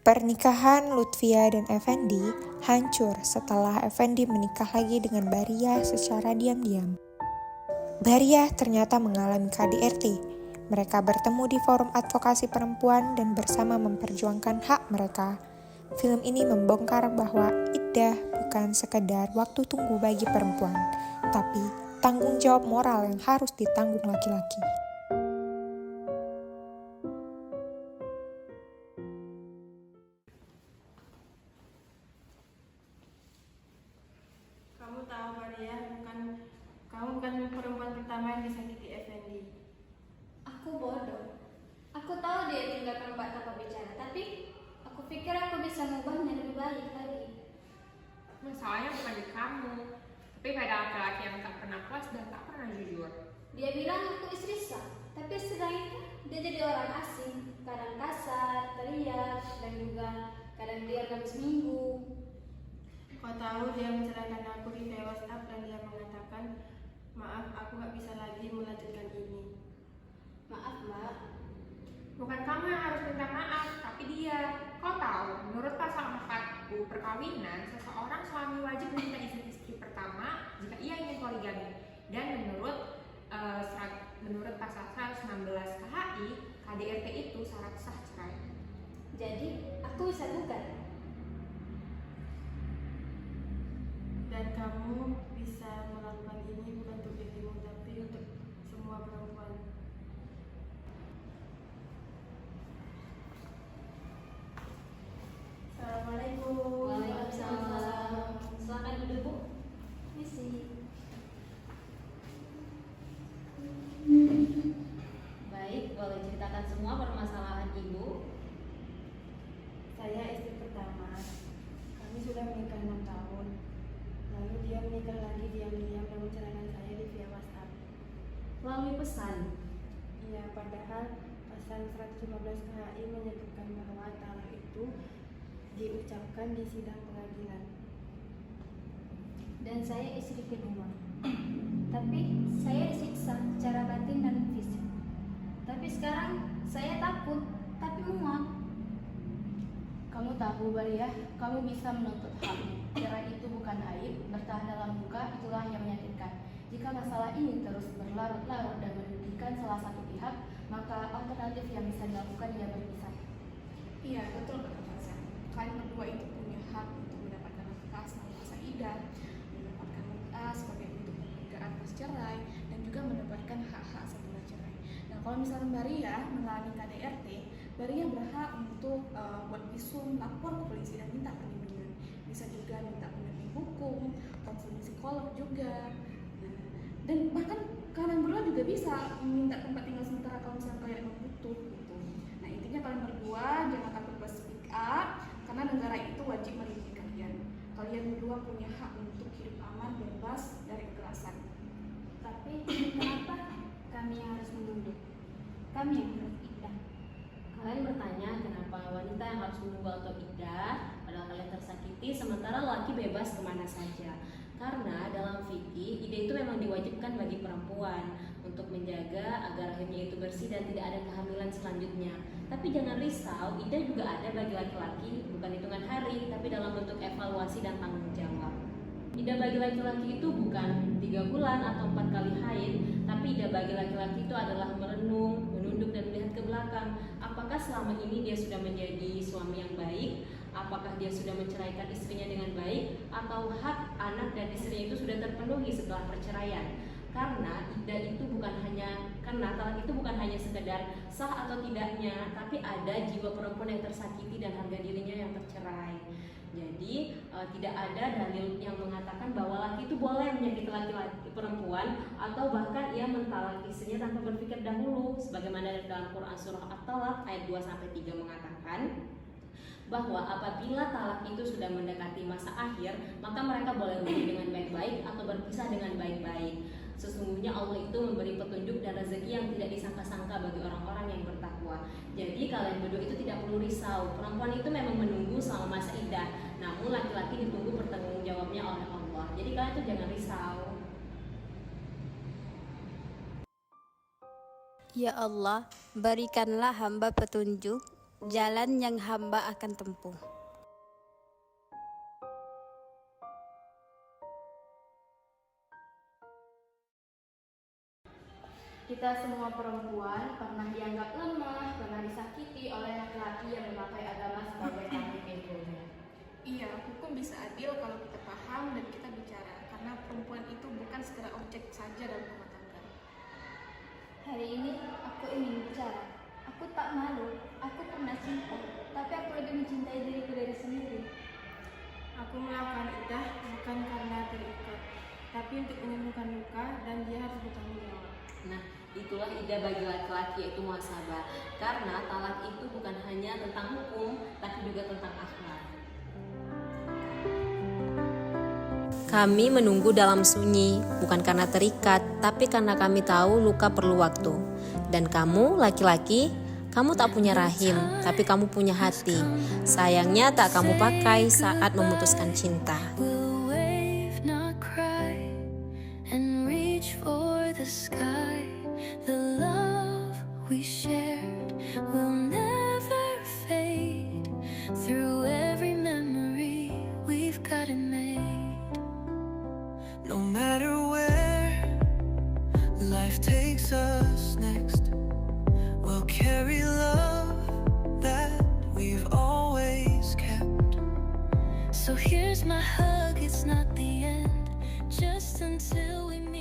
Pernikahan Lutfia dan Effendi hancur setelah Effendi menikah lagi dengan Bariyah secara diam-diam. Bariyah ternyata mengalami KDRT. Mereka bertemu di forum advokasi perempuan dan bersama memperjuangkan hak mereka. Film ini membongkar bahwa iddah bukan sekedar waktu tunggu bagi perempuan, tapi tanggung jawab moral yang harus ditanggung laki-laki. Kamu tahu Maria, kamu bukan perempuan pertama yang disakiti Effendi. Aku bodoh. Aku tahu dia tinggal tempat tanpa bicara, tapi aku pikir aku bisa mengubahnya lebih baik lagi. Masalahnya bukan di kamu, tapi pada laki-laki yang tak pernah puas dan tak pernah jujur. Dia bilang aku istri sah, tapi setelah itu dia jadi orang asing. Kadang kasar, teriak, dan juga kadang dia habis minggu. Kau tahu dia menceraikan aku di WhatsApp dan dia mengatakan, maaf aku gak bisa lagi melanjutkan ini. Maaf mbak. Bukan kamu yang harus minta maaf, tapi dia. Kau tahu, menurut pasal 4 UU Perkawinan, seseorang suami wajib meminta izin istri pertama jika ia ingin poligami. Dan menurut pasal 116 KHI, KDRT itu syarat sah cerai. Jadi aku bisa gugat. Dan kamu bisa melakukan ini bukan untuk dirimu, tapi untuk semua perempuan. Assalamualaikum. Waalaikumsalam. Silakan duduk bu. Misi. Baik, boleh ceritakan semua permasalahan ibu? Saya istri pertama. Kami sudah menikah 6 tahun. Lalu dia menikah lagi diam-diam dan menceraikan saya di via WhatsApp. Melalui pesan. Iya, padahal pasal 115 KHI menyebutkan bahwa talak itu diucapkan di sidang pengadilan. Dan saya istri kedua. Tapi saya disiksa secara batin dan fisik. Tapi sekarang saya takut, tapi muak. Kamu tahu Bariyah, kamu bisa menuntut hakmu. Cerai itu bukan aib, bertahan dalam duka itulah yang menyakitkan. Jika masalah ini terus berlarut-larut dan merugikan salah satu pihak, maka alternatif yang bisa dilakukan ia berpisah. Iya, betul kata Faza. Kalian berdua itu punya hak untuk mendapatkan nafkah selama masa iddah, mendapatkan mut'ah sebagai bentuk penghargaan pas cerai, dan juga mendapatkan hak-hak setelah cerai. Nah, kalau misalnya Bariyah mengalami KDRT, Bariyah berhak untuk buat visum, lapor ke polisi dan minta perlindungan. Bisa juga minta pendamping hukum, konseling psikolog juga. Nah, dan bahkan kalian berdua juga bisa minta tempat tinggal sementara kalau misalnya kalian emang butuh gitu. Nah, intinya kalian berdua jangan takut speak up karena negara itu wajib melindungi kalian. Kalian berdua punya hak untuk hidup aman, bebas dari kekerasan. Tapi kenapa kami yang harus menunduk? Kami yang harus iddah. Kalian bertanya kenapa wanita yang harus menunggu atau iddah padahal kalian tersakiti sementara laki bebas kemana saja. Karena dalam fikih iddah itu memang diwajibkan bagi perempuan untuk menjaga agar rahimnya itu bersih dan tidak ada kehamilan selanjutnya. Tapi jangan risau, iddah juga ada bagi laki-laki, bukan hitungan hari, tapi dalam bentuk evaluasi dan tanggung jawab. Iddah bagi laki-laki itu bukan 3 bulan atau 4 kali haid, tapi iddah bagi laki-laki itu adalah merenung, menunduk dan melihat ke belakang. Apakah selama ini dia sudah menjadi suami yang baik? Apakah dia sudah menceraikan istrinya dengan baik? Atau hak anak dan istrinya itu sudah terpenuhi setelah perceraian? Karena iddah itu karena talak itu bukan hanya sekedar sah atau tidaknya, tapi ada jiwa perempuan yang tersakiti dan harga dirinya yang tercerai. Jadi tidak ada dalil yang mengatakan bahwa laki itu boleh menyakiti laki-laki perempuan atau bahkan ia mentalak istrinya tanpa berpikir dahulu, sebagaimana dalam Quran surah At-Talaq ayat 2-3 mengatakan bahwa apabila talak itu sudah mendekati masa akhir, maka mereka boleh menikah dengan baik-baik atau berpisah dengan baik-baik. Sesungguhnya Allah itu memberi petunjuk dan rezeki yang tidak disangka-sangka bagi orang-orang yang bertakwa. Jadi kalian berdua itu tidak perlu risau. Perempuan itu memang menunggu selama masa iddah, namun laki-laki ditunggu pertanggungjawabnya oleh Allah. Jadi kalian itu jangan risau. Ya Allah, berikanlah hamba petunjuk jalan yang hamba akan tempuh. Kita semua perempuan pernah dianggap lemah, pernah disakiti oleh laki-laki yang memakai agama sebagai taktik egonya. Iya, hukum bisa adil kalau kita paham dan kita bicara, karena perempuan itu bukan sekedar objek saja dalam rumah tangga. Hari ini aku ingin bicara. Aku tak malu, aku pernah cinta, tapi aku lebih mencintai diriku dari sendiri. Aku melakukan iddah bukan karena terikat, tapi untuk menyembuhkan luka dan dia harus bertanggung jawab. Nah, itulah ida bagi laki-laki, yaitu muhasabah. Karena talak itu bukan hanya tentang hukum, tapi juga tentang akhlak. Kami menunggu dalam sunyi, bukan karena terikat, tapi karena kami tahu luka perlu waktu. Dan kamu, laki-laki, kamu tak punya rahim, tapi kamu punya hati. Sayangnya tak kamu pakai saat memutuskan cinta. We'll wave, not cry, and reach for the sky. The love we shared will never fade. Through every memory, we've got it made. No matter where life takes us next, we'll carry love that we've always kept. So here's my hug, it's not the end, just until we meet.